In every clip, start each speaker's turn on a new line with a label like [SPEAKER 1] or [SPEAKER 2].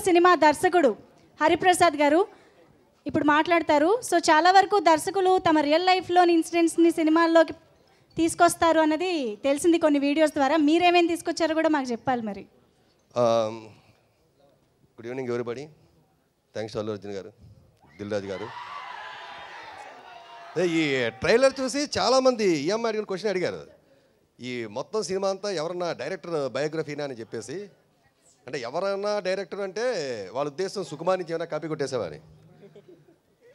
[SPEAKER 1] Cinema దర్శకుడు హరిప్రసాద్ గారు ఇప్పుడు మాట్లాడతారు. సో చాలా వరకు దర్శకులు తమ రియల్ లైఫ్లోని ఇన్సిడెంట్స్ని సినిమాల్లోకి తీసుకొస్తారు అన్నది తెలిసింది కొన్ని వీడియోస్ ద్వారా. మీరేమేమి తీసుకొచ్చారో కూడా మాకు చెప్పాలి మరి.
[SPEAKER 2] Good evening everybody. Thanks Allu Arjun గారు, దిల్ రాజు గారు. ఈ ట్రైలర్ చూసి చాలామంది ఈఎంఐ అడిగిన క్వశ్చన్ అడిగారు, ఈ మొత్తం సినిమా అంతా ఎవరన్నా డైరెక్టర్ బయోగ్రఫీనా అని చెప్పేసి. అంటే ఎవరన్నా డైరెక్టర్ అంటే వాళ్ళ ఉద్దేశం సుకుమార్ నుంచి ఏమైనా కాపీ కొట్టేసావని.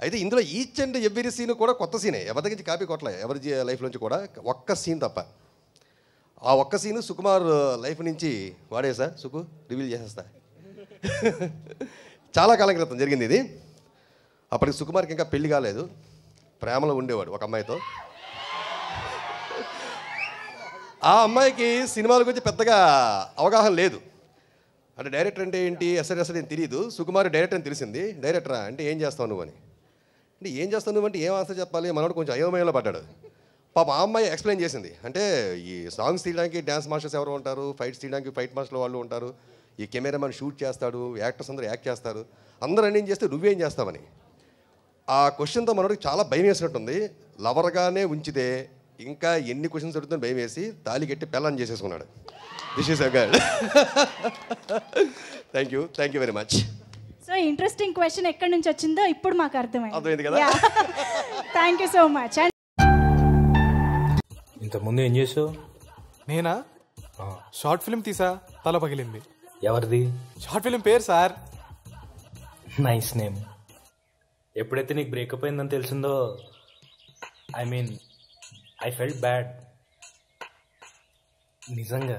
[SPEAKER 2] అయితే ఇందులో ఈచ్ అండ్ ఎవ్రీ సీన్ కూడా కొత్త సీనే, ఎవరి దగ్గర నుంచి కాపీ కొట్టలే, ఎవరి లైఫ్ నుంచి కూడా ఒక్క సీన్ తప్ప. ఆ ఒక్క సీను సుకుమార్ లైఫ్ నుంచి వాడేసా, సుకు రివీల్ చేసేస్తా. చాలా కాలం క్రితం జరిగింది ఇది. అప్పటికి సుకుమార్కి ఇంకా పెళ్లి కాలేదు, ప్రేమలో ఉండేవాడు ఒక అమ్మాయితో. ఆ అమ్మాయికి సినిమాల గురించి పెద్దగా అవగాహన లేదు. అంటే డైరెక్టర్ అంటే ఏంటి ఎస్ఆర్ ఏం తెలియదు. సుకుమార్ డైరెక్టర్ అని తెలిసింది. డైరెక్టరా అంటే ఏం చేస్తావు నువ్వు అని. అంటే ఏం చేస్తావు నువ్వు అంటే ఏం ఆన్సర్ చెప్పాలి, మనోడు కొంచెం అయోమయంలో పడ్డాడు. పాప ఆ అమ్మాయి ఎక్స్ప్లెయిన్ చేసింది. అంటే ఈ సాంగ్స్ తీయడానికి డ్యాన్స్ మాస్టర్స్ ఎవరు ఉంటారు, ఫైట్స్ తీయడానికి ఫైట్ మాస్టర్లు వాళ్ళు ఉంటారు, ఈ కెమెరామెన్ షూట్ చేస్తాడు, యాక్టర్స్ అందరూ యాక్ట్ చేస్తారు, అందరూ రన్నింగ్ చేస్తే నువ్వేం చేస్తావని. ఆ క్వశ్చన్తో మనోడికి చాలా భయం వేసినట్టుంది. లవర్గానే ఉంచితే ఇంకా ఎన్ని క్వశ్చన్స్ అడుగుతుందో భయం వేసి తాళి కట్టి పెళ్ళని చేసేసుకున్నాడు. This is a girl. Thank you very much.
[SPEAKER 1] So interesting question ఎక్కడి నుంచి వచ్చిందో ఇప్పుడు మాకు
[SPEAKER 2] అర్థమైంది కదా.
[SPEAKER 1] Thank you so much.
[SPEAKER 3] ఇంతకుముందు ఏం చేసావు?
[SPEAKER 4] నేనా షార్ట్ ఫిల్మ్ తీసా, తల పగిలింది.
[SPEAKER 3] ఎవరిది?
[SPEAKER 4] షార్ట్ ఫిల్మ్ పేరు సార్.
[SPEAKER 3] Nice name. ఎప్పుడైతే నీకు బ్రేకప్ అయిందని తెలిసిందో, ఐ ఫెల్ట్ బ్యాడ్ నిజంగా.